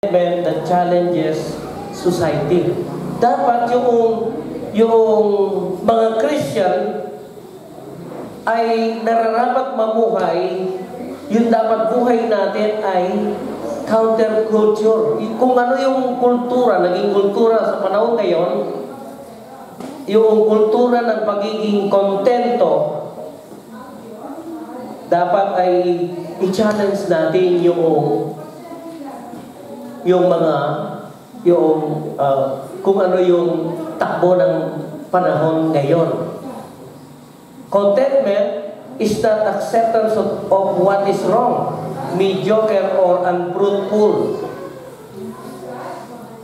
that challenges society. Dapat yung mga Christian ay nararapat mamuhay, yung dapat buhay natin ay counterculture. Kung ano yung kultura, naging kultura sa panahon ngayon, yung kultura ng pagiging kontento, dapat ay i-challenge natin kung ano yung takbo ng panahon ngayon. Contentment is not acceptance of what is wrong, mediocre or unfruitful.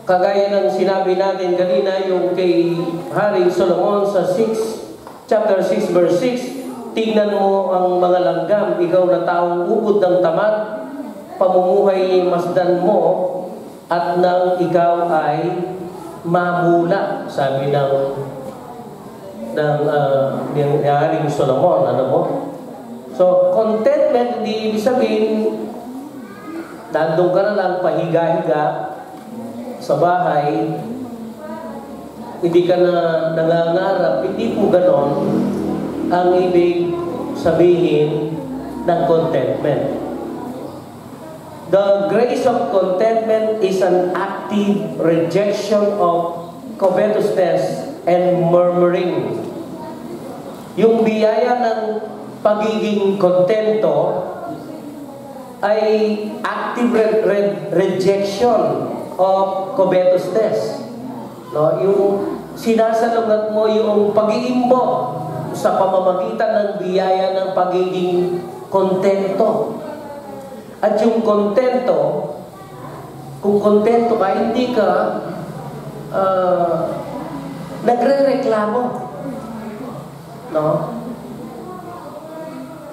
Kagaya ng sinabi natin kanina yung kay Haring Solomon sa chapter 6 verse 6, tingnan mo ang mga langgam, ikaw na taong ubod ng tamad, pamumuhay masdan mo, at nang ikaw ay mamula, sabi ng Haring Solomon. Ano mo? So, contentment, hindi ibig sabihin, nandun ka na lang pahiga-higa sa bahay, hindi ka na nangangarap, hindi po ganon ang ibig sabihin ng contentment. The grace of contentment is an active rejection of covetousness and murmuring. Yung biyaya ng pagiging kontento ay active rejection of covetousness. No? Yung sinasalungat mo yung pag-iimbok sa pamamagitan ng biyaya ng pagiging kontento. At yung kontento, kung kontento ka, hindi ka nagre-reklamo. No?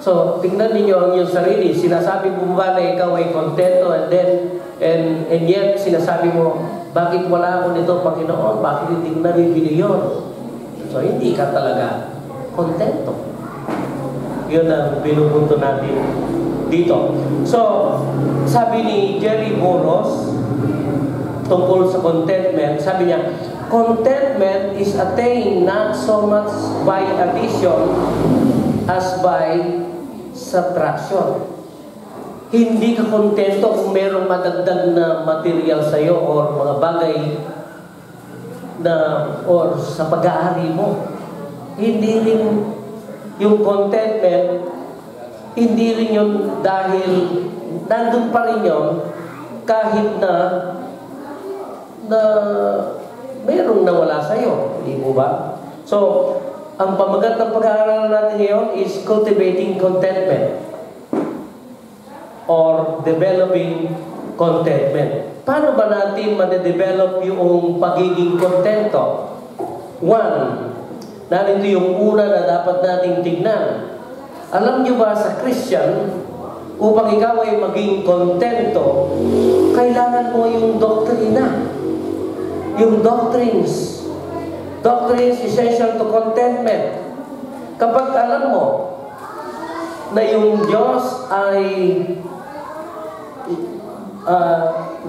So, tingnan ninyo ang iyong sarili. Sinasabi mo ba na ikaw ay kontento and yet sinasabi mo, bakit wala ako nito, Panginoon? Bakit hindi nabibili yun? So, hindi ka talaga kontento. Yun ang pinupunto natin dito. So, sabi ni Jerry Boros tungkol sa contentment, sabi niya, contentment is attained not so much by addition as by subtraction. Hindi ka kontento kung mayroong madagdag na material sa iyo or mga bagay na or sa pag-aari mo. Hindi rin yung contentment, hindi rin yun dahil nandun pa rin yun kahit na mayroong nawala sa'yo. Hindi mo ba? So, ang pamagat ng pag-aaral natin ngayon is cultivating contentment or developing contentment. Paano ba natin ma-develop yung pagiging kontento? One, narito yung una na dapat nating tignan. Alam niyo ba sa Christian, upang ikaw ay maging kontento, kailangan mo yung doktrina. Yung doctrines. Doctrines essential to contentment. Kapag alam mo na yung Diyos ay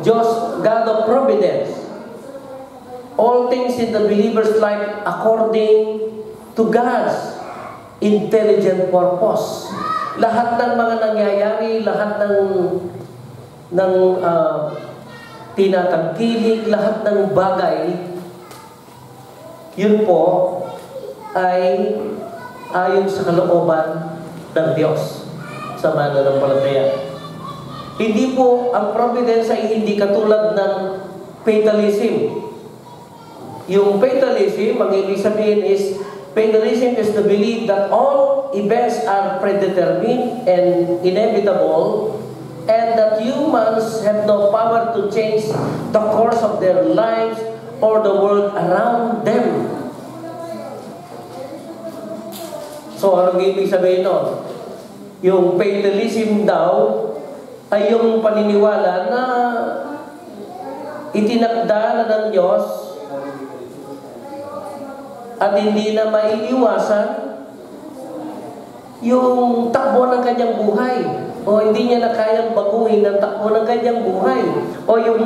Diyos, God of Providence, all things in the believer's life according to God's intelligent purpose. Lahat ng mga nangyayari, lahat ng tinatangkilik, lahat ng bagay, yun po ay ayon sa kalooban ng Diyos sa mananampalataya. Hindi po ang providence ay hindi katulad ng fatalism. Yung fatalism, ang ibig sabihin is fatalism is the belief that all events are predetermined and inevitable and that humans have no power to change the course of their lives or the world around them. So, anong ibig sabihin nun? Yung fatalism daw ay yung paniniwala na itinakda na ng Diyos at hindi na maiiwasan yung takbo ng kanyang buhay. o hindi niya na kayang baguhin ang takbo ng kanyang buhay o yung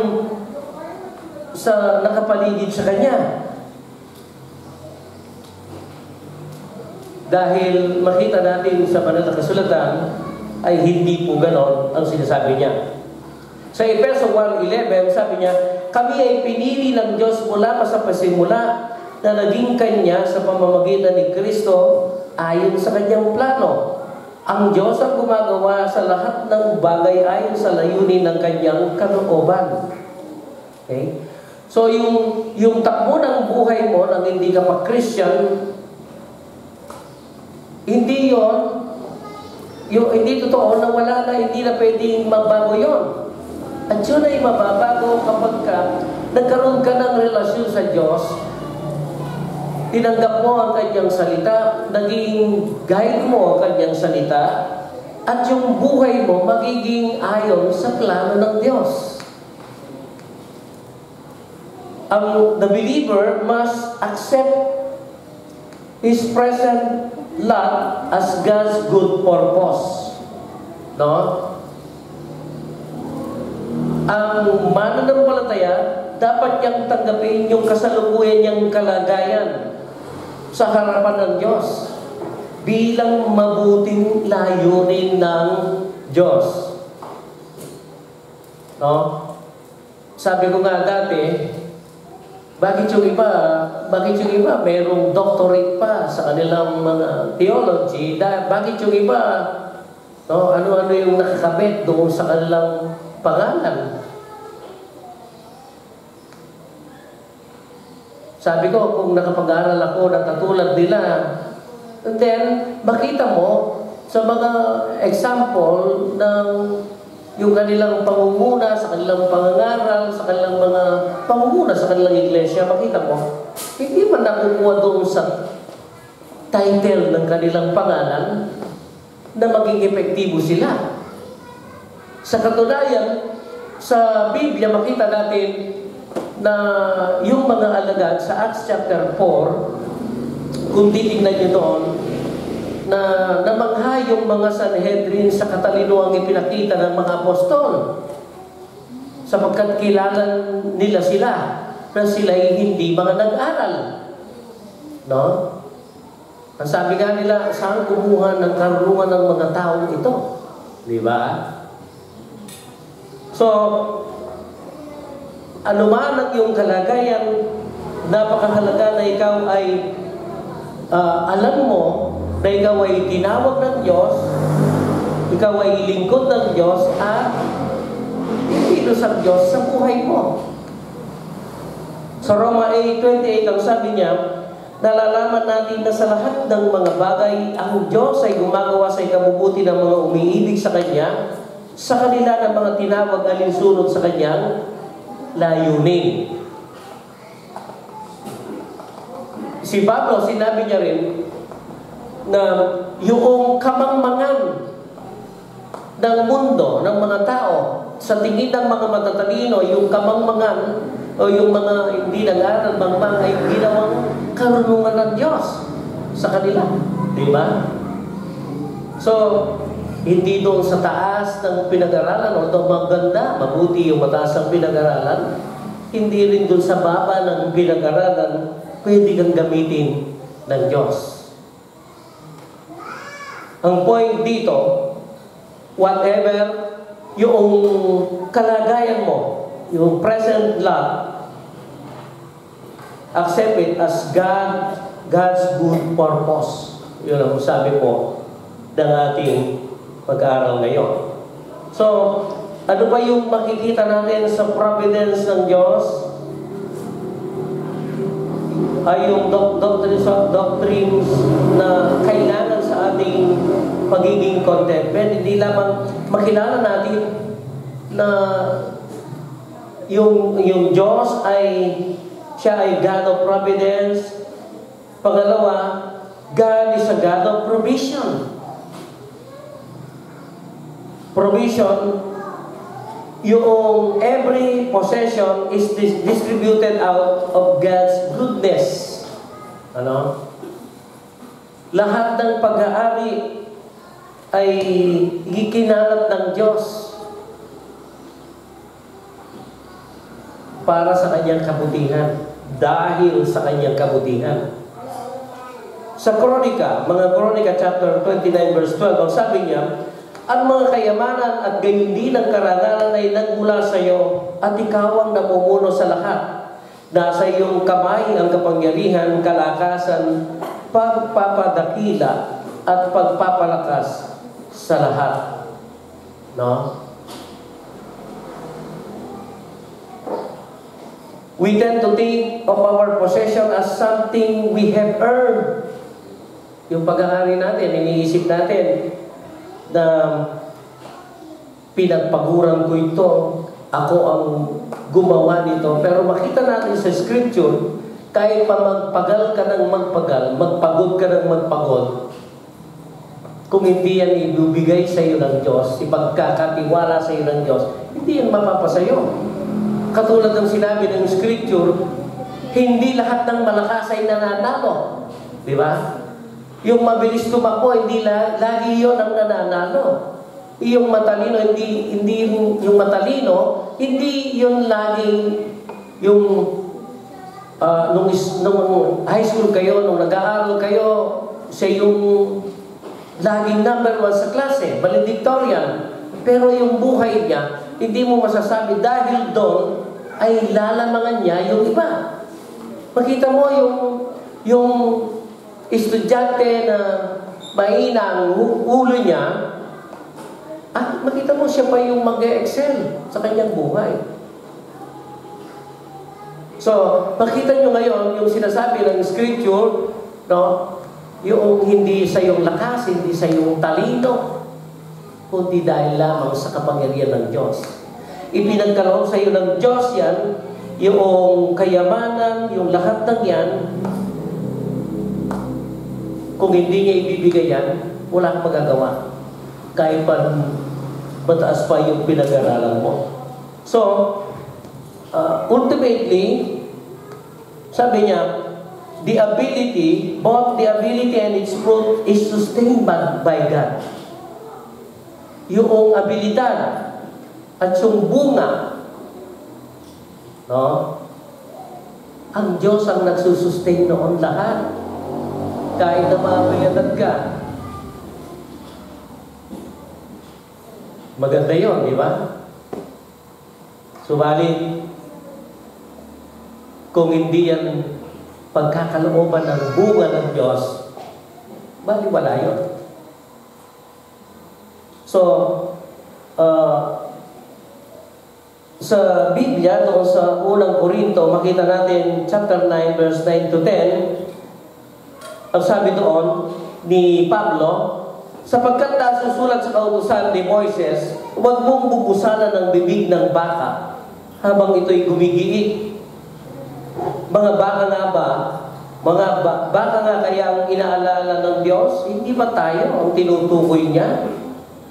sa nakapaligid sa kanya. Dahil makita natin sa banal na kasulatan ay hindi po ganon ang sinasabi niya. Sa Efeso 1:11, sabi niya, kami ay pinili ng Diyos mula pa sa pasimula na naging Kanya sa pamamagitan ni Kristo ayon sa Kanyang plano. Ang Diyos ang gumagawa sa lahat ng bagay ayon sa layunin ng Kanyang kalooban. Okay? So, yung takbo ng buhay mo nang hindi ka pa Christian, hindi hindi totoo na wala na, hindi na pwedeng magbago yon. At yun ay mababago kapag nagkaroon ka ng relasyon sa Diyos, tinanggap mo ang Kanyang salita, naging guide mo ang Kanyang salita, at yung buhay mo magiging ayon sa plano ng Diyos. The believer must accept his present lot as God's good purpose. No? Ang mananampalataya, dapat niyang tanggapin yung kasalukuyan niyang kalagayan sa harapan ng Diyos bilang mabuting layunin ng Diyos. No? Sabi ko nga dati, bakit yung iba mayroong doctorate pa sa kanilang mga theology? Bakit yung iba ano-ano yung nakakabit doon sa kanilang pangalan? Sabi ko, kung nakapag-aral ako na katulad nila, and then makita mo sa mga example ng yung kanilang pangunguna, sa kanilang pangangaral, sa kanilang mga pangunguna sa kanilang iglesia, makita mo, hindi man nakukuha doon sa title ng kanilang pangalan na maging epektibo sila. Sa katunayan, sa Biblia, makita natin na yung mga alagad sa Acts chapter 4, kung titignan nyo doon, na namangha yung mga Sanhedrin sa katalinuhang ipinakita ng mga apostol, sapagkat kilala nila sila na sila'y hindi mga nag-aral. No? Ang sabi nga nila, saan kumuha ng karunungan ng mga taong ito? Di ba? So, anuman ang iyong kalagayan, napakahalaga na ikaw ay alam mo na ikaw ay tinawag ng Diyos, ikaw ay lingkod ng Diyos, at ipilos ang Diyos sa buhay mo. Sa Roma 8:28, ang sabi niya, nalalaman natin na sa lahat ng mga bagay, ang Diyos ay gumagawa sa ikabubuti ng mga umiibig sa Kanya, sa kanila ng mga tinawag alinsunod sa Kanyang layunin. Si Pablo, sinabi niya rin na yung kamangmangan ng mundo, ng mga tao, sa tingin ng mga matatalino, yung kamangmangan o yung mga hindi nag-aral, mangmang ay ginawang karunungan ng Diyos sa kanila. Di ba? So, hindi doon sa taas ng pinag-aralan, although maganda, mabuti yung mataas ng pinag-aralan, hindi rin doon sa baba ng pinag-aralan, pwede kang gamitin ng Diyos. Ang point dito, whatever yung kalagayan mo, yung present lot, accept it as God's good purpose. Yun ang sabi po ng ating pag-aaral ngayon. So, ano ba yung makikita natin sa providence ng Diyos? Ay yung doctrines na kailangan sa ating pagiging contentment. Hindi lamang makilala natin na yung Diyos siya ay God of providence. Pangalawa, God is a God of provision. Provision, yung every possession is distributed out of God's goodness. Ano? Lahat ng pag-aari ay ikinalap ng Diyos para sa kanyang kabutihan, dahil sa kanyang kabutihan. Sa mga Kronika chapter 29 verse 12, ang sabi niya, ang mga kayamanan at gayon din ang karangalan ay nagmula sa iyo, at ikaw ang namumuno sa lahat. Nasa iyong kamay ang kapangyarihan, kalakasan, pagpapadakila at pagpapalakas sa lahat. No? We tend to think of our possession as something we have earned. Yung pag-aari natin, iniisip natin na pinagpaguran ko ito, ako ang gumawa nito. Pero makita natin sa Scripture, kahit pa magpagal ka ng magpagal, magpagod ka ng magpagod, kung hindi yan ibibigay sa iyo ng Diyos, ipagkakatiwala sa iyo ng Diyos, hindi yan mapapasayo. Katulad ng sinabi ng Scripture, hindi lahat ng malakas ay nananalo. Di ba? Yung mabilis tumakbo, hindi lagi yun ang nananalo. Yung matalino, hindi yung matalino, hindi yun laging yung nung high school kayo, nung nag-aaral kayo, siya yung laging number 1 sa klase, valedictorian. Pero yung buhay niya, hindi mo masasabi dahil doon ay lalamangan niya yung iba. Makita mo yung estudyante na mahina ang ulo niya, at makita mo siya pa yung mag-excel sa kanyang buhay. So, makita nyo ngayon yung sinasabi ng Scripture, no? Yung hindi sa yung lakas, hindi sa yung talino, kundi dahil lamang sa kapangyarihan ng Diyos. Ipinagkaloob sa iyo ng Diyos yan, yung kayamanan, yung lahat ng yan. Kung hindi niya ibibigay yan, wala kang magagawa. Kahit pa mataas pa yung pinag-aralan mo. So, ultimately, sabi niya, both the ability and its fruit is sustained by God. Yung abilidad at yung bunga, no? Ang Diyos ang nagsusustain noon lahat. Kahit na mamayagad ka. Maganda yun, di ba? Subalit, kung hindi yan pagkakalooban ng bunga ng Diyos, baliwala yun. So, sa Biblia, doon sa unang Korinto, makita natin chapter 9, verse 9 to 10, ang sabi doon ni Pablo, sapagkat nasusulat sa kautusan ni Moises, huwag mong bubusalan ng bibig ng baka habang ito'y gumigiit. Mga baka nga ba? Baka nga kaya ang inaalala ng Diyos? Hindi ba tayo ang tinutukoy niya?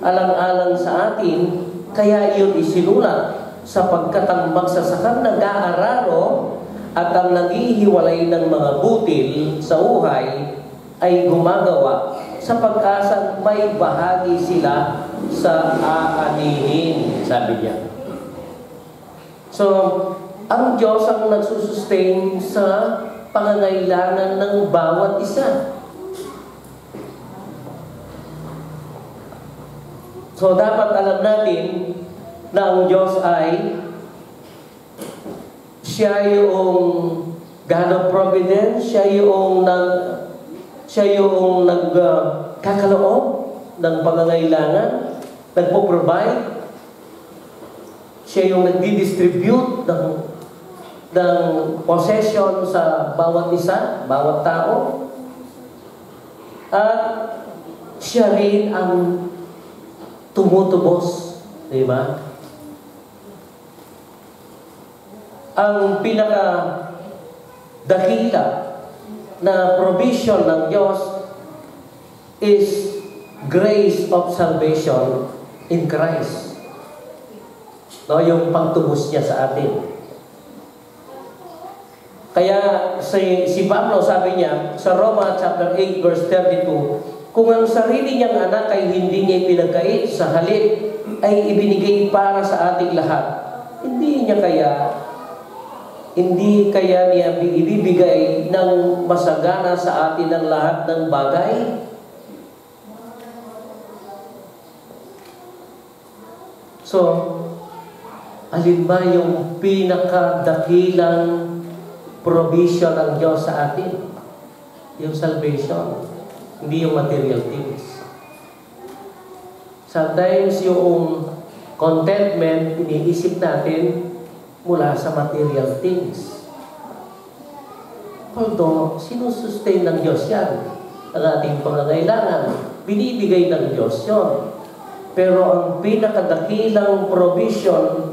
Alang-alang sa atin, kaya iyon isinulat, sapagkat ang magsasakang nag-aararo at ang naghihiwalay ng mga butil sa uhay ay gumagawa sa pag-asang may bahagi sila sa aaninin, sabi niya. So, ang Diyos ang nagsusustain sa pangangailangan ng bawat isa. So, dapat alam natin na ang Diyos ay siya yung God of Providence, siya yung nagkakaloob ng pangangailangan, nagpo-provide, siya yung nagdi-distribute ng possession sa bawat isa, bawat tao, at siya rin ang tumutubos, di ba? Ang pinaka-dakila na provision ng Diyos is grace of salvation in Christ. No, yung pagtubos niya sa atin. Kaya si Pablo sabi niya sa Roma chapter 8 verse 32, Kung ang sarili niyang anak ay hindi niya ipinagkait, sa halip ay ibinigay para sa ating lahat, hindi kaya niya ibibigay ng masagana sa atin ang lahat ng bagay? So, alin ba yung pinakadakilang provision ng Diyos sa atin? Yung salvation, hindi yung material things. Sometimes yung contentment, iniisip natin mula sa material things. Although, sinusustain ng Diyos yan. Ang ating pangangailangan, binibigay ng Diyos yun. Pero ang pinakadakilang provision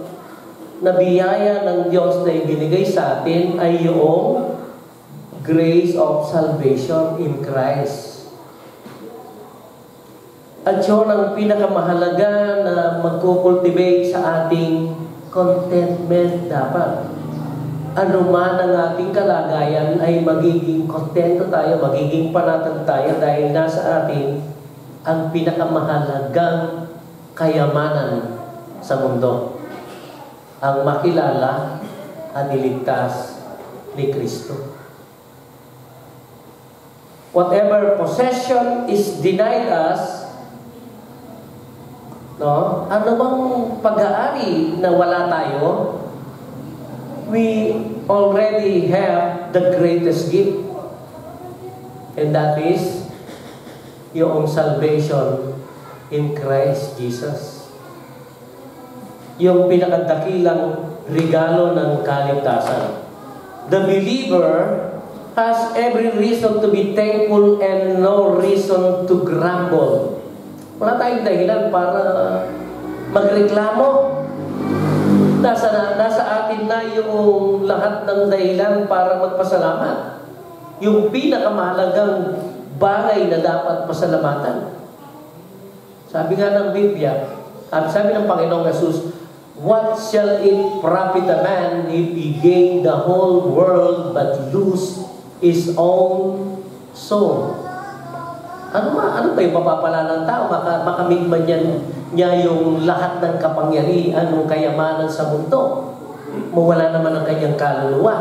na biyaya ng Diyos na ibinigay sa atin ay yung grace of salvation in Christ. At yun ang pinakamahalaga na magkukultivate sa ating contentment dapat. Ano man ang ating kalagayan ay magiging kontento tayo, magiging panatag tayo dahil nasa atin ang pinakamahalagang kayamanan sa mundo. Ang makilala at iligtas ni Kristo. Whatever possession is denied us, no? Ano bang pag-aari na wala tayo? We already have the greatest gift. And that is yung salvation in Christ Jesus. Yung pinakadakilang regalo ng kaligtasan. The believer has every reason to be thankful and no reason to grumble. Wala tayong dahilan para magreklamo. Nasa atin na yung lahat ng dahilan para magpasalamat. Yung pinakamahalagang bagay na dapat pasalamatan. Sabi nga ng Biblia, sabi ng Panginoong Jesus, what shall it profit a man if he gain the whole world but lose his own soul? Ano ba yung mapapala ng tao? Makamit man niya yung lahat ng kapangyarihan ng kayamanan sa mundo. Mawala naman ang kanyang kaluluwa.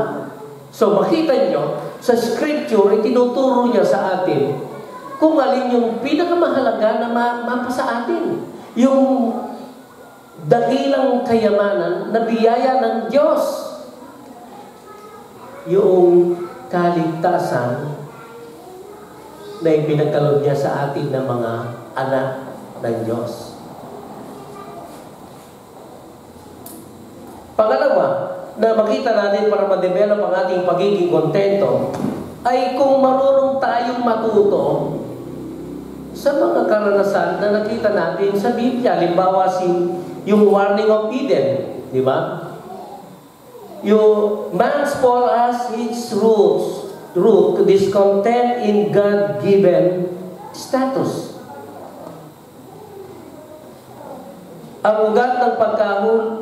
So makita nyo, sa scripture, itinuturo niya sa atin kung alin yung pinakamahalaga na mapasa atin. Yung dakilang kayamanan na biyaya ng Diyos. Yung kaligtasan na ipinagkaloob niya sa atin ng mga anak ng Diyos. Pangalawa, na makita natin para ma-develop ang ating pagiging kontento, ay kung marunong tayong matuto sa mga karanasan na nakita natin sa Biblia. Halimbawa, yung warning of Eden, di ba? Yung man's fall has its root to discontent in God-given status. Ang ugat ng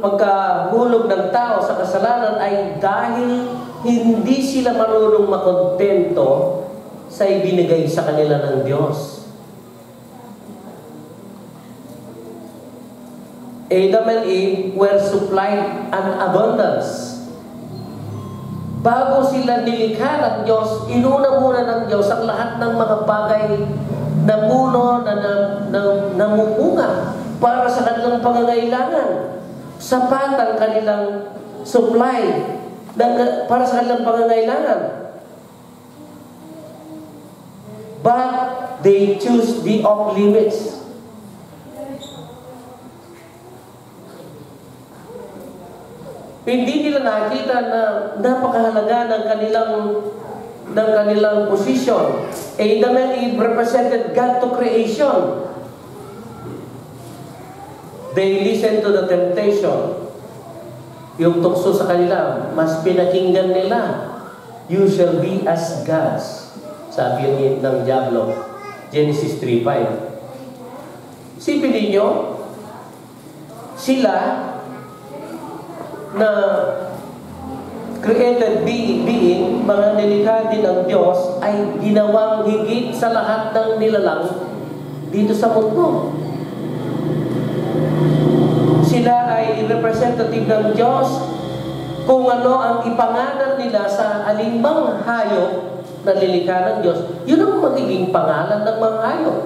pagkahulog ng tao sa kasalanan ay dahil hindi sila marunong makontento sa ibinigay sa kanila ng Diyos. Adam and Eve were supplied an abundance. Bago sila nilikha ng Diyos, inuna muna ng Diyos ang lahat ng mga bagay na puno na namumunga para sa kanilang pangangailangan. Sapat ang kanilang supply para sa kanilang pangangailangan. But they choose the off limits. Hindi nila nakita na napakahalaga ng kanilang position. Adam and Eve represented God to creation. They listened to the temptation. Yung tukso sa kanila, mas pinakinggan nila. You shall be as gods. Sabi ng Diablo, Genesis 3:5. Sipin ninyo, sila na created being, mga nilikha din ng Diyos, ay ginawang higit sa lahat ng nilalang dito sa mundo. Sila ay representative ng Diyos. Kung ano ang ipangalan nila sa alinmang hayop na nilikha ng Diyos, yun ang magiging pangalan ng mga hayop.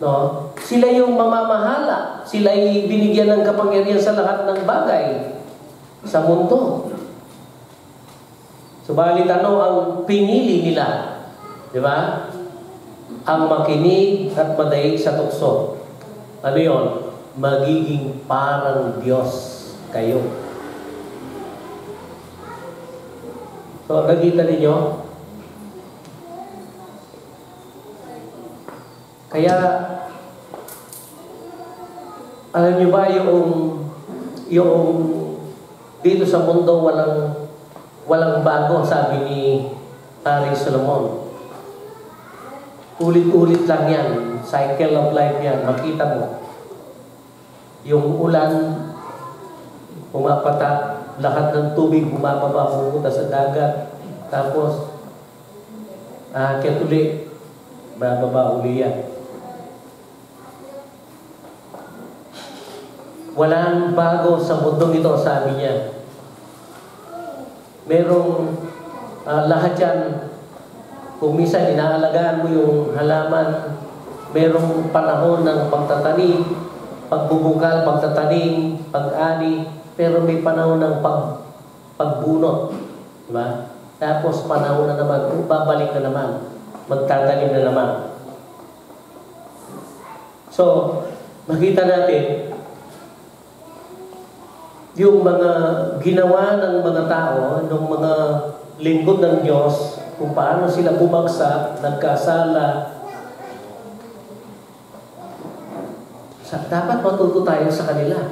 No? Sila yung mamamahala. Sila ay binigyan ng kapangyarihan sa lahat ng bagay sa mundo. Subalit ano ang pinili nila? Di ba? Ang makinig at madaig sa tukso. Ano yun? Magiging parang Diyos kayo. So, nakita ninyo? Kaya, alam niyo ba yung dito sa mundo walang bago, sabi ni Hari Solomon. Ulit-ulit lang yan. Cycle of life yan. Makita mo. Yung ulan, pumapatak, lahat ng tubig bumababa, pumunta sa dagat. Tapos, aakyat uli, bababa uli yan. Walang bago sa mundong ito, sabi niya. Merong lahat yan. Kung minsan inaalagaan mo yung halaman, merong panahon ng pagtatanim, pagbubukal, pagtatanim, pag-ani, pero may panahon ng pagbunot. Diba? Tapos panahon na naman, babalik na naman, magtatanim na naman. So, makita natin, yung mga ginawa ng mga tao, ng mga lingkod ng Diyos, kung paano sila bumagsak, nagkasala. Dapat matuto tayo sa kanila.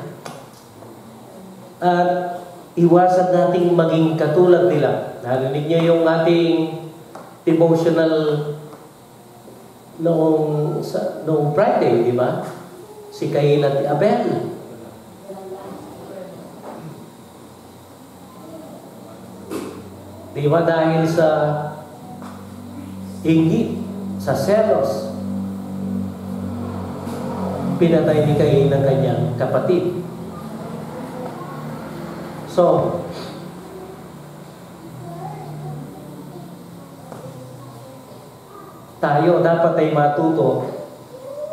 At iwasan nating maging katulad nila. Narinig niyo yung ating devotional noong Friday, di ba? Si Cain at Abel. Di ba dahil sa inggit, sa selos, pinatay ni Cain ng kanyang kapatid. So, tayo dapat ay matuto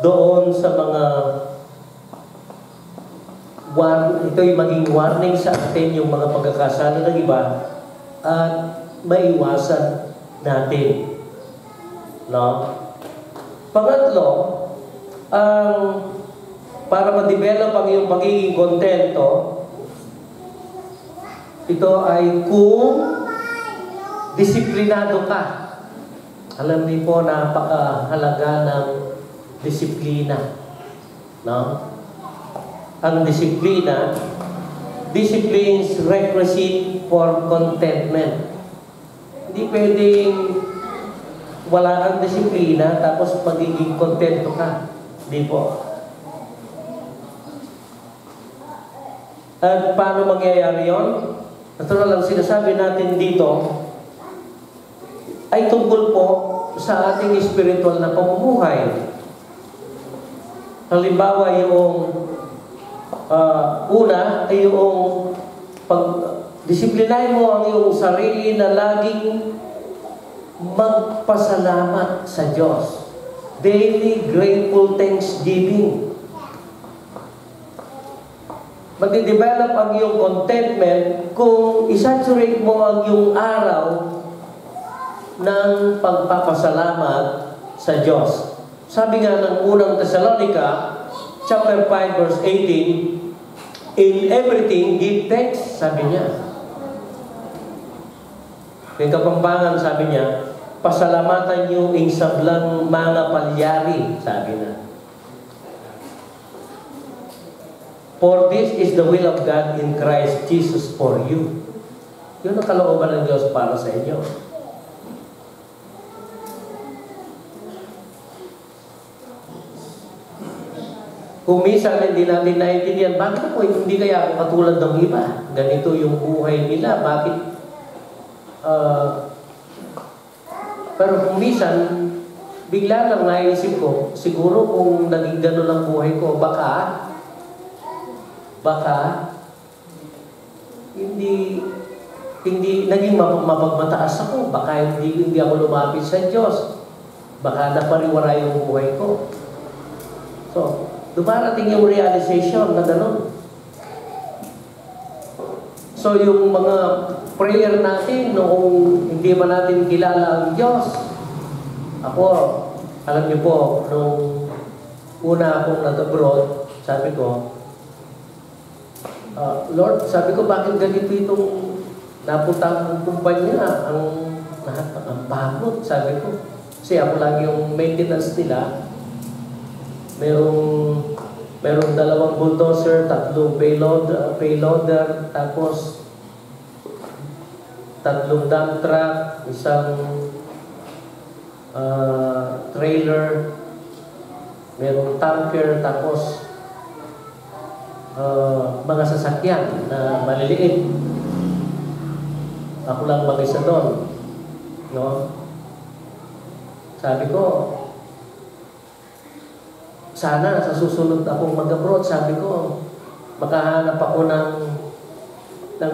doon sa mga ito'y maging warning sa atin yung mga pagkakasala ng iba at maiwasan natin. No? Pangatlo, para ma-develop ang iyong pagiging kontento, ito ay kung disiplinado ka. Alam niyo po, napakahalaga ng disiplina. No? Ang disiplina, discipline's requisite for contentment. Hindi pwedeng wala kang disiplina tapos magiging kontento ka. Hindi po. At paano mangyayari yun? Natural lang sinasabi natin dito ay tungkol po sa ating spiritual na pamumuhay. Halimbawa, yung una ay yung pag-disiplinahin mo ang iyong sarili na laging magpasalamat sa Diyos. Daily grateful thanksgiving. Magde-develop ang iyong contentment kung isaturate mo ang iyong araw ng pagpapasalamat sa Diyos. Sabi nga ng unang Thessalonica, chapter 5, verse 18, in everything, give thanks, sabi niya. Yung Kapampangan, sabi niya, pasalamatan niyo ang sablang mga palyari, sabi na. For this is the will of God in Christ Jesus for you. Yun ang kalooban ng Diyos para sa inyo. Kung minsan hindi natin naiintindihan, bakit po hindi kaya ako katulad ng iba? Ganito yung buhay nila. Bakit Pero kung minsan, bigla lang naisip ko, siguro kung naging gano'n ang buhay ko, baka, hindi naging mapagmataas ako. Baka hindi ako lumapit sa Diyos. Baka napariwara yung buhay ko. So, dumarating yung realization na gano'n. So, yung mga prayer natin noong hindi man natin kilala ang Diyos. Ako, alam niyo po, nung una akong nag-abroad, sabi ko, Lord, sabi ko, bakit ganito itong napunta akong kumpanya? Ang pagod, sabi ko. Kasi ako lang yung maintenance nila. Merong 2 bulldozer, 3 payloader, tapos 3 dump truck, 1 trailer, merong tanker, tapos mga sasakyan na maliliit. Ako lang mag-isa doon. No? Sabi ko, sana sa susunod akong mag-abroad, sabi ko, makahanap ako ng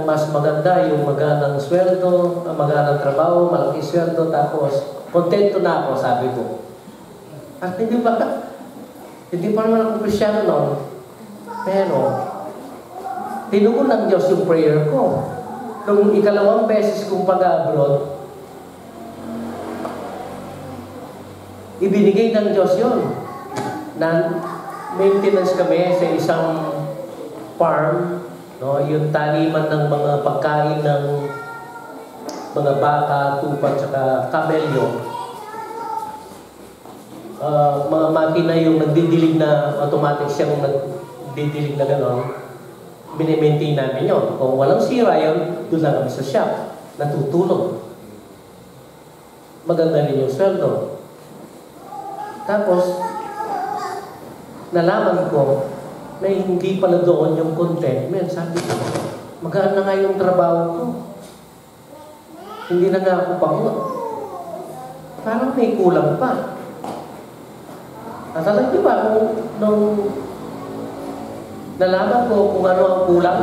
mas maganda, yung magandang sweldo, magandang trabaho, malaki sweldo, tapos kontento na ako, sabi ko. At hindi pa naman ako Kristyano noon, pero tinugon ng Diyos yung prayer ko. Nung 2nd beses kong pag-abroad, ibinigay ng Diyos yun. Na maintenance kami sa isang farm, no, yung taniman ng mga pagkain ng mga baka, tupa, tsaka kamelyo. Mga makina yung nagdidilig na automatic siyang nagdidilig na gano'n, minimaintain namin yun. Kung walang sira yun, doon lang kami sa shop, natutulog. Maganda rin yung sweldo. Tapos, nalaman ko na hindi pala doon yung contentment. Sabi ko, maganda nga yung trabaho ko. Hindi na nga ako pagod. Parang may kulang pa. At alam niyo ba, nung nalaman ko kung ano ang kulang,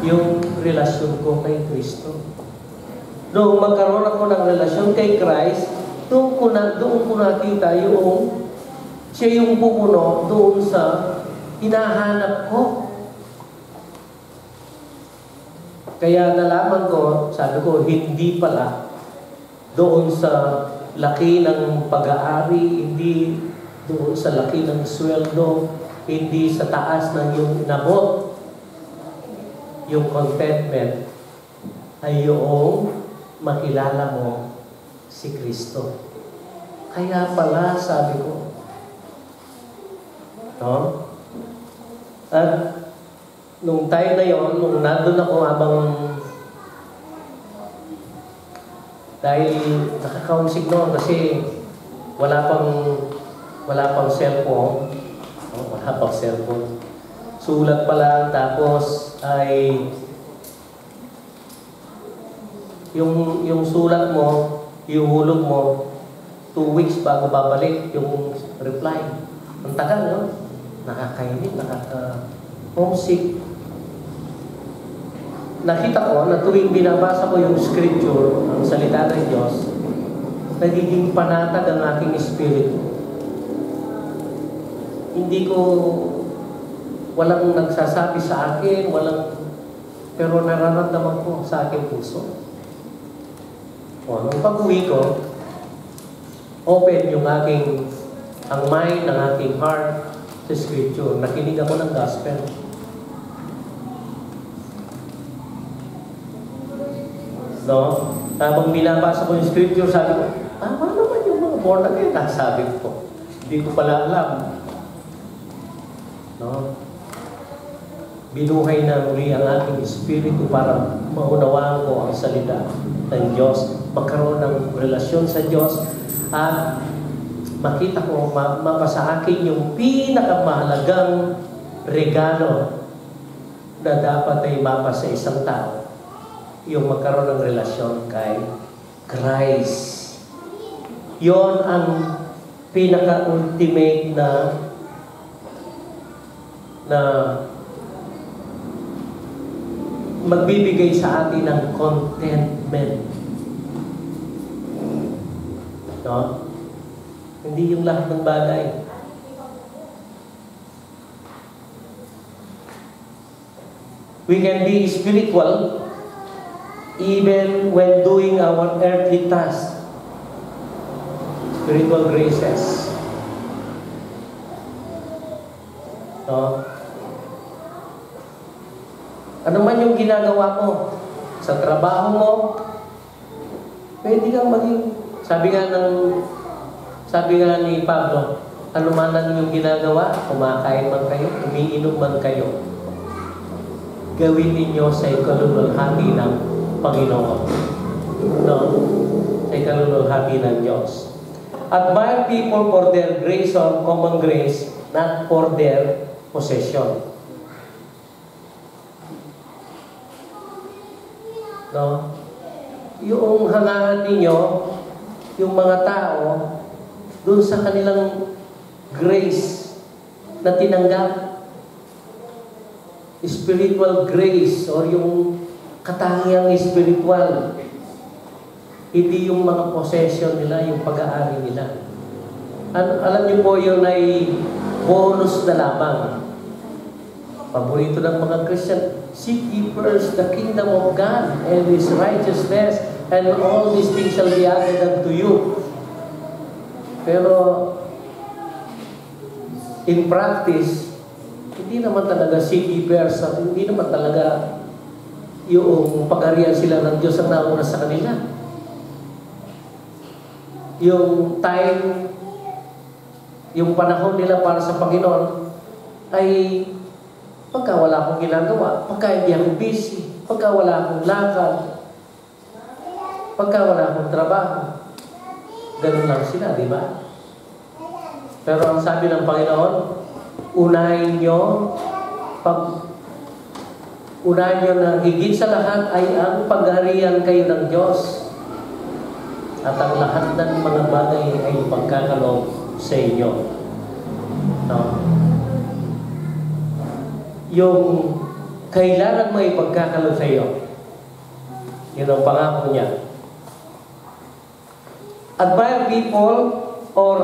yung relasyon ko kay Kristo. Nung magkaroon ako ng relasyon kay Christ, doon ko nakita yung siya yung bumuno doon sa hinahanap ko. Kaya nalaman ko, sabi ko, hindi pala doon sa laki ng pag-aari, hindi doon sa laki ng sweldo, hindi sa taas ng yung inabot. Yung contentment ay yung makilala mo si Kristo. Kaya pala, sabi ko, no? At nung time na yon, nung nandun ako habang dahil nakakaunsig noon kasi wala pang cellphone. Wala pang cellphone. Sulat pa lang, tapos ay yung sulat mo, ihulog mo 2 weeks bago babalik yung reply. Ang tagal, no? Nakakainit, homesick. Nakita ko na tuwing binabasa ko yung scripture, ang salita ng Diyos, nagiging panatag ang aking espiritu. Hindi ko, walang nagsasabi sa akin, pero nararamdaman ko sa aking puso. Nung pag-uwi ko, open yung ang mind ng aking heart sa scripture. Nakinig ako ng gospel. No? Habang binabasa ko yung scripture, sabi ko, ano naman yung mga born again? Sabi ko, hindi ko pala alam. No? Binuhay na muli ang aking espiritu para maunawaan ko ang salita ng Diyos, magkaroon ng relasyon sa Diyos, at makita ko, mapasa akin yung pinakamahalagang regalo na dapat ay mapasa isang tao, yung magkaroon ng relasyon kay Christ. Yon ang pinaka-ultimate na magbibigay sa atin ng contentment. No? Hindi yung lahat ng bagay. We can be spiritual even when doing our earthly tasks. Spiritual graces. No? Ano man yung ginagawa mo sa trabaho mo, pwede kang maging, sabi nga ni Pablo, ano man ang yung ginagawa, kumakain man kayo, umiinom man kayo, gawin ninyo sa ikalululhati ng Panginoon. No? Sa ikalululhati ng Diyos. Admire people for their grace or common grace, not for their possession. No? Yung hangaan ninyo, yung mga tao, dun sa kanilang grace na tinanggap, spiritual grace or yung katangiang spiritual, hindi yung mga possession nila, yung pag-aari nila. Alam niyo po, yun ay bonus na lamang. Paborito ng mga Christian, seek ye first the kingdom of God and His righteousness, and all these things shall be added unto you. Pero in practice, hindi naman talaga seek ye first, at hindi naman talaga yung pag-arian sila ng Diyos ang nauna sa kanila. Yung time, yung panahon nila para sa Panginoon ay pagka wala akong ginagawa, pagka hindi ako busy, pagka wala akong lakad, pagka wala akong trabaho. Ganun lang sila, di ba? Pero ang sabi ng Panginoon, unahin nyo na higit sa lahat ay ang pagharian kayo ng Diyos, at ang lahat ng mga bagay ay pagkakaloob sa inyo. No? Yung kailangan mo ay pagkakaloob sa iyo, yun ang pangako niya. Admire people or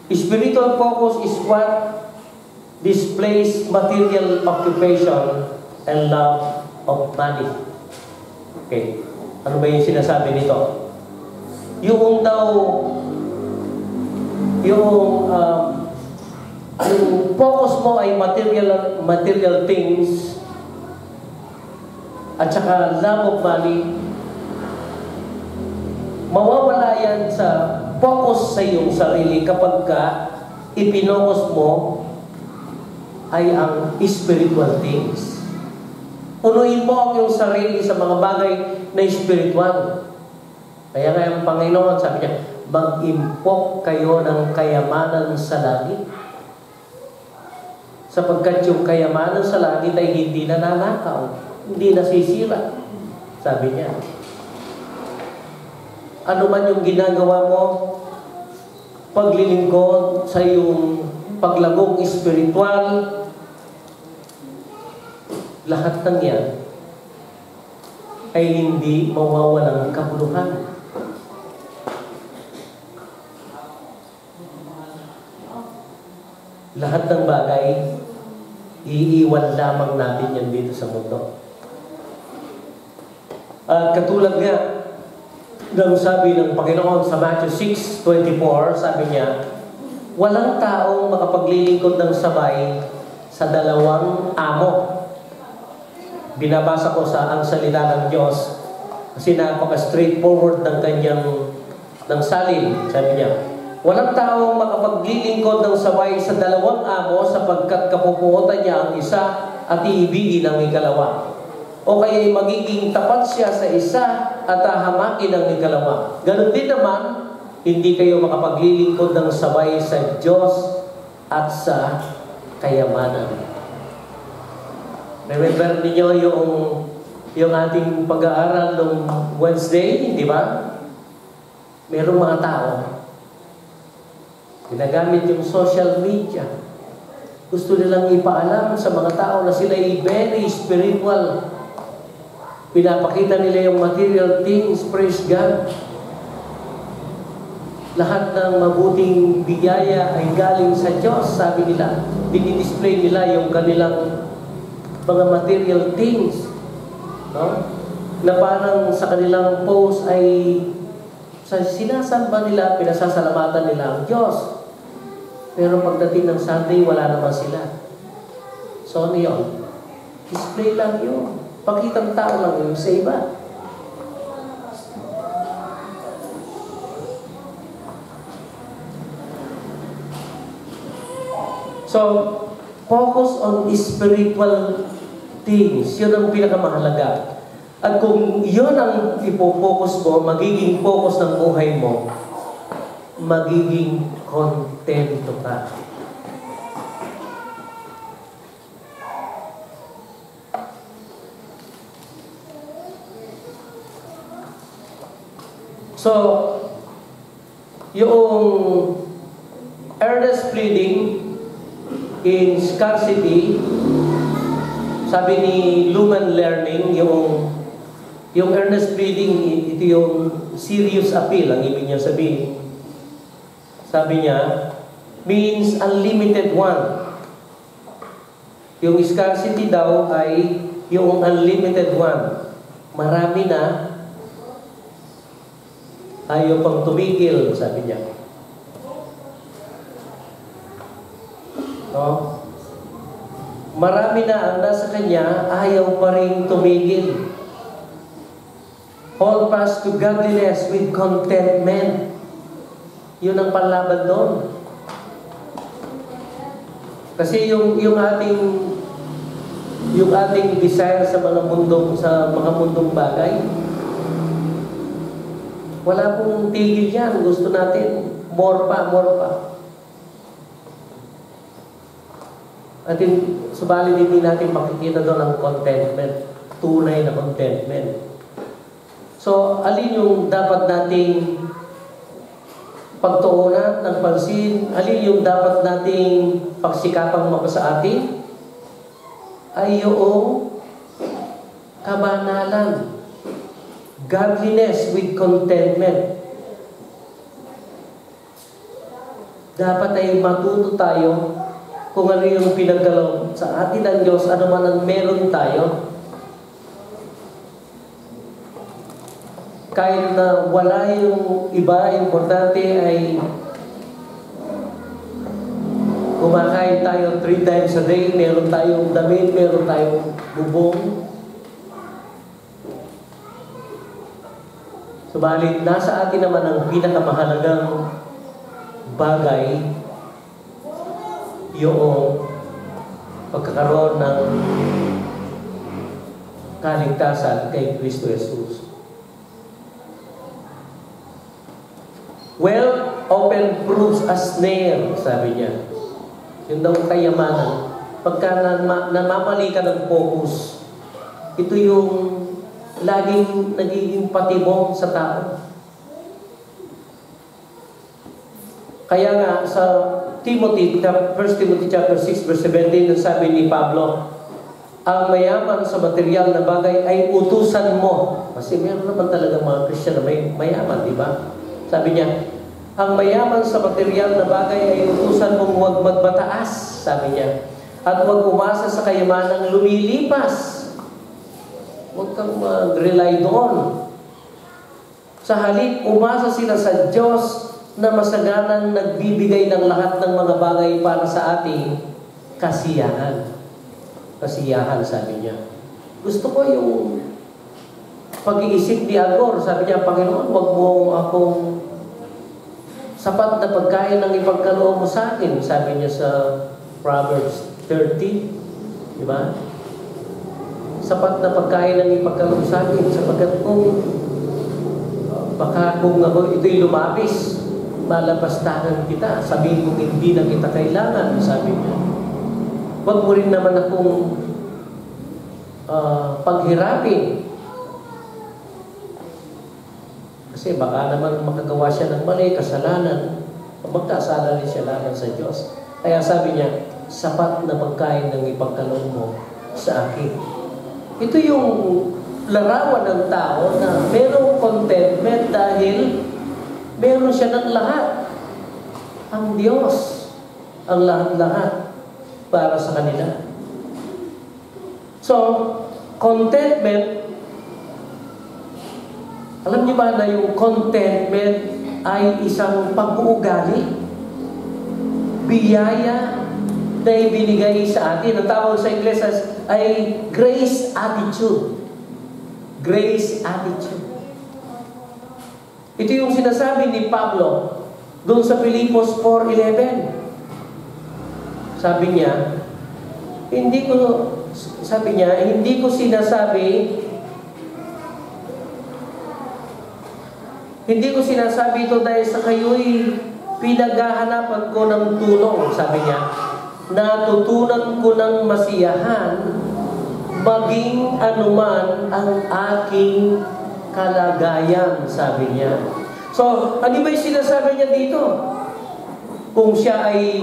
spiritual focus is what displays material occupation and love of money. Okay. Ano ba yung sinasabi nito? Yung focus mo ay material things at saka love of money, mawawala yan sa focus sa iyong sarili kapag ka ipinokos mo ay ang spiritual things. Punuin mo ang iyong sarili sa mga bagay na spiritual. Kaya nga ang Panginoon, sabi niya, mag-impok kayo ng kayamanan sa langit. Sapagkat yung kayamanan sa langit ay hindi nananakaw, hindi nasisira. Sabi niya. Ano man yung ginagawa mo, paglilingkod sa iyong paglagong spiritual, lahat ng yan ay hindi mawawalang kabuluhan. Lahat ng bagay, iiwan lamang natin yan dito sa mundo. At katulad nga ng sabi ng Panginoon sa Matthew 6:24, sabi niya, walang taong makapaglilingkod ng sabay sa dalawang amo. Binabasa ko ang salita ng Diyos kasi napaka-straightforward ng kanyang salin. Sabi niya, walang taong makapaglilingkod ng sabay sa dalawang amo sapagkat kapupuotan niya ang isa at iibigin ang ikalawa. O kaya magiging tapat siya sa isa at hahamakin ang ikalawa. Ganon din naman, hindi kayo makapaglilingkod ng sabay sa Diyos at sa kayamanan. Remember niyo yung ating pag-aaral noong Wednesday, di ba? Merong mga tao, ginagamit yung social media. Gusto nilang ipaalam sa mga tao na sila ay very spiritual. Pinapakita nila yung material things, praise God. Lahat ng mabuting biyaya ay galing sa Diyos, sabi nila. Dinidisplay nila yung kanilang mga material things. No? Na parang sa kanilang post ay sinasamba nila, pinasasalamatan nila ang Diyos. Pero pagdating ng Sunday, wala naman sila. So, ano yun? Display lang yun. Pakitang tao lang yun sa iba. So, focus on spiritual things. Yun ang pinakamahalaga. At kung yun ang ipofocus mo, magiging focus ng buhay mo, magiging kontento ka. So, yung earnest pleading in scarcity, sabi ni Lumen Learning, yung earnest pleading, ito yung serious appeal, ang ibig niya sabihin. Sabi niya, means unlimited one. Yung scarcity daw ay yung unlimited one. Marami na, ayaw pang tumigil, sabi niya. No? Marami na ang nasa kanya, ayaw pa rin tumigil. Hold fast to godliness with contentment. Yun ang panlaban doon. Kasi yung ating desire sa mga mundong bagay, wala pong tigil yan. Gusto natin more pa. At subalit hindi natin makikita doon ang contentment, tunay na contentment. So, alin yung dapat nating pagtuunan ng pansin, alin yung dapat nating pagsikapang mapasa atin, ay yung kabanalan. Godliness with contentment. Dapat ay matuto tayo kung ano yung pinagkaloob sa atin ng Diyos, ano man ang meron tayo. Kahit na wala yung iba, importante ay kumakain tayo 3 times a day, meron tayong damit, meron tayong bubong. Subalit, nasa atin naman ang pinakamahalagang bagay, yung pagkakaroon ng kaligtasan kay Kristo Jesus. Wealth often proves a snare, sabi niya. Yun daw kayamanan. Pagka namamali ka ng focus, ito yung laging nagiging patibong sa tao. Kaya nga sa Timothy, 1 Timothy chapter 6 verse 17, sabi ni Pablo, ang mayaman sa material na bagay ay utusan mo. Kasi meron naman talaga mga Christian na mayaman, di ba? Sabi niya, ang mayaman sa material na bagay ay utusan mong huwag magbataas, sabi niya. At huwag umasa sa kayamanang lumilipas. Huwag kang mag-rely doon. Sa halip, umasa sila sa Diyos na masaganang nagbibigay ng lahat ng mga bagay para sa ating kasiyahan. Kasiyahan, sabi niya. Gusto ko yung pag-iisip ni Agor. Sabi niya, Panginoon, huwag mo akong sapat na pagkain ng ipagkaloob mo sa akin. Sabi niya sa Proverbs 30. Diba? Sapat na pagkain ng ipagkaloob sa akin. Sapagkat kung baka kung ako ito'y lumapis, malapastanan kita. Sabihin kong hindi na kita kailangan. Sabi niya. Huwag mo rin naman akong paghirapin. Kasi baka naman makagawa siya ng mali, kasalanan, magkasala rin siya laban sa Diyos. Kaya sabi niya, sapat na pagkain ng ipagkaloob mo sa akin. Ito yung larawan ng tao na merong contentment dahil meron siya ng lahat. Ang Diyos, ang lahat-lahat para sa kanila. So, contentment, alam niyo ba na yung contentment ay isang pag-uugali? Biyaya na ibinigay sa atin. Ang tawag sa Ingles ay grace attitude. Grace attitude. Ito yung sinasabi ni Pablo doon sa Filipos 4:11. Sabi niya, hindi ko sinasabi ito dahil sa kayo'y pinaghahanapan ko ng tulong. Sabi niya, natutunan ko ng masiyahan maging anuman ang aking kalagayan, sabi niya. So, ano ba yung sinasabi niya dito? Kung siya ay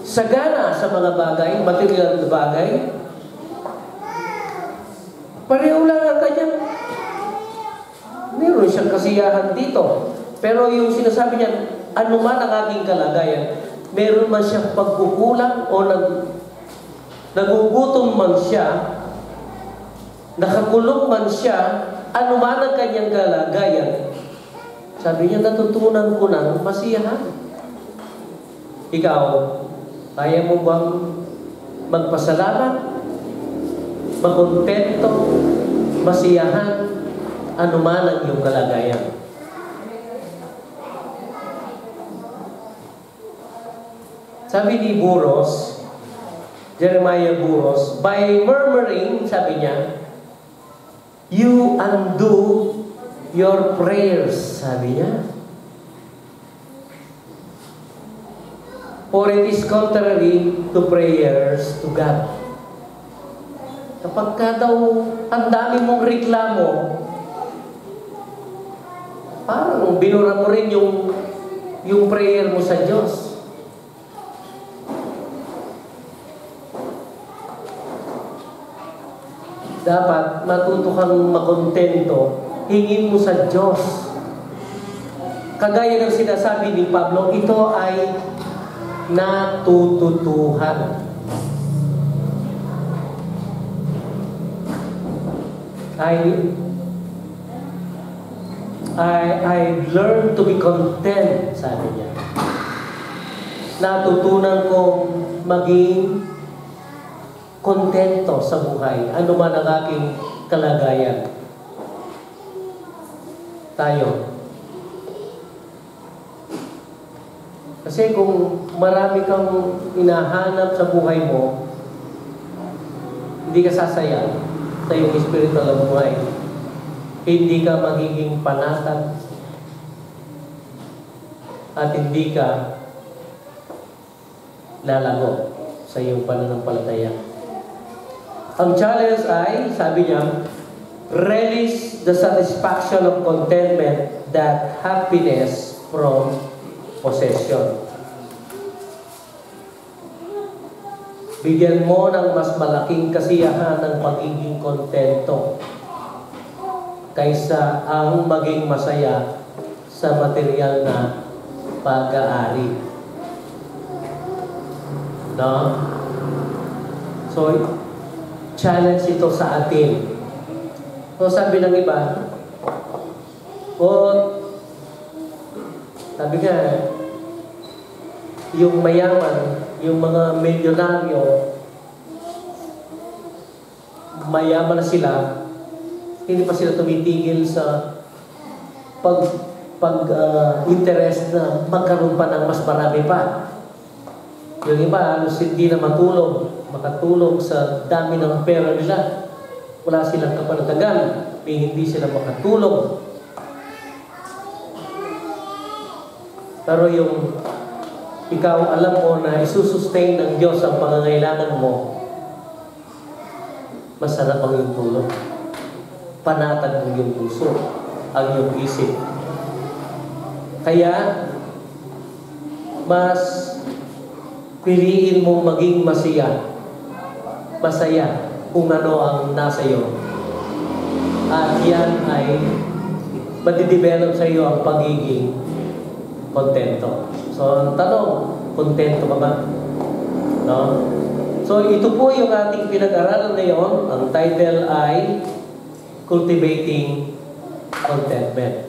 sagana sa mga bagay, material na bagay, pareho lang ang kanyang, meron siyang kasiyahan dito. Pero yung sinasabi niya, anuman ang aking kalagayan, meron man siyang pagkukulang o nagugutom man siya, nakakulong man siya, anuman ang kanyang kalagayan, sabi niya, natutunan ko ng masiyahan. Ikaw, kaya mo bang magpasalamat, makontento, masiyahan, anuman ang iyong kalagayan? Sabi ni Burros, Jeremiah Burros, by murmuring, sabi niya, you undo your prayers, sabi niya. For it is contrary to prayers to God. Kapag ka daw ang dami mong reklamo, parang binura mo rin yung prayer mo sa Diyos. Dapat matuto kang makontento, hingin mo sa Diyos. Kagaya ng sinasabi ni Pablo, ito ay natututuhan. I learned to be content, sabi niya. Natutunan kong maging kontento sa buhay, ano man ang aking kalagayan. Tayo. Kasi kung marami kang hinahanap sa buhay mo, hindi ka sasaya sa iyong spiritual na buhay. Hindi ka magiging panatag at hindi ka lalago sa iyong pananampalataya. Ang challenge ay, sabi niya, relish the satisfaction of contentment, that happiness from possession. Bigyan mo ng mas malaking kasiyahan ng pagiging kontento kaysa ang maging masaya sa material na pag-aari. No? So, challenge ito sa atin. So, sabi ng iba, sabi nga, yung mayaman, yung mga milyonaryo, mayaman na sila, hindi pa sila tumitigil sa interest na magkaroon pa ng mas marami pa. Yung iba, halos hindi na makatulong sa dami ng pera nila. Wala silang kapanatagan, hindi sila makatulong. Pero yung ikaw alam mo na isusustain ng Diyos ang pangangailangan mo, masarap ang iyong tulong. Panatag ng iyong puso. ang iyong isip. Kaya, mas piliin mong maging masaya kung ano ang nasa iyo. At yan ay madidevelop sa iyo ang pagiging kontento. So, ang tanong, kontento ka ba? No? So, ito po yung ating pinag-aralan ngayon. Ang title ay Cultivating Contentment.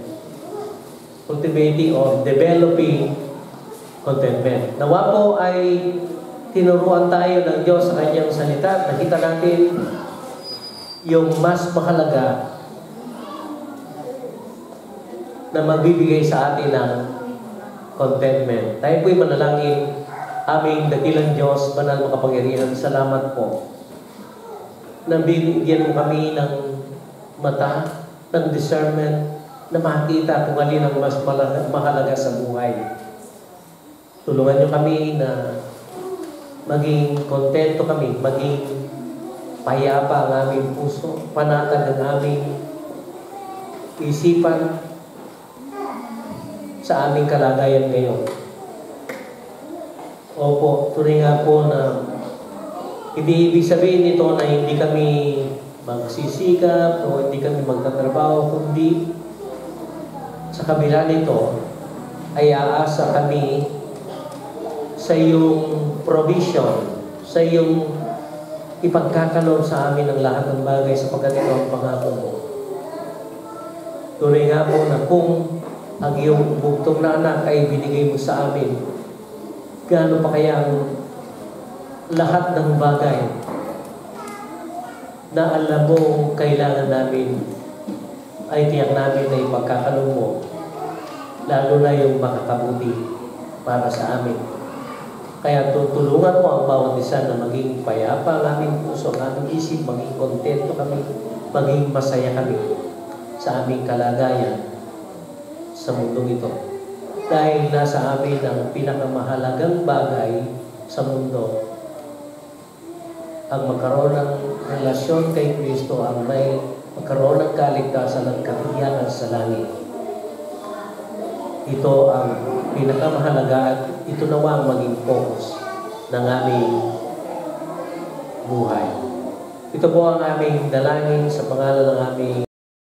Cultivating or Developing Contentment. Nawa po ay tinuruan tayo ng Diyos sa Kanyang salita. Nakita natin yung mas mahalaga na magbibigay sa atin ng contentment. Tayo po'y manalangin. Aming dakilang Diyos, banal makapangyarihan, salamat po na binigyan mo kami ng mata, ng discernment, na makita kung alin ang mas mahalaga sa buhay. Tulungan niyo kami na maging kontento kami, maging payapa ang aming puso, panatag ang aming isipan sa aming kalagayan ngayon. Opo, tunay nga po na hindi ibig sabihin nito na hindi kami magsisikap o hindi kami magtatrabaho, kundi sa kabila nito ay aasa kami sa iyong provision, sa iyong ipagkakaloob sa amin ng lahat ng bagay sapagkat ito ang pangako mo. Tunay nga po na kung ang iyong bugtong na anak ay binigay mo sa amin, gaano pa kaya ang lahat ng bagay na alam mo kailangan namin ay tiyak namin na ipagkakaloob mo, lalo na yung makakabuti para sa amin. Kaya tutulungan mo ang bawat isa na maging payapa ang aming puso, ang aming isip, maging kontento kami, maging masaya kami sa aming kalagayan sa mundong ito. Dahil nasa amin ang pinakamahalagang bagay sa mundo, ang magkaroon ng relasyon kay Kristo, ang may magkaroon ng kaligtasan at katiyakan sa langit. Ito ang pinakamahalaga at ito nawa ang maging focus ng aming buhay. Ito po ang aming dalangin sa pangalan ng aming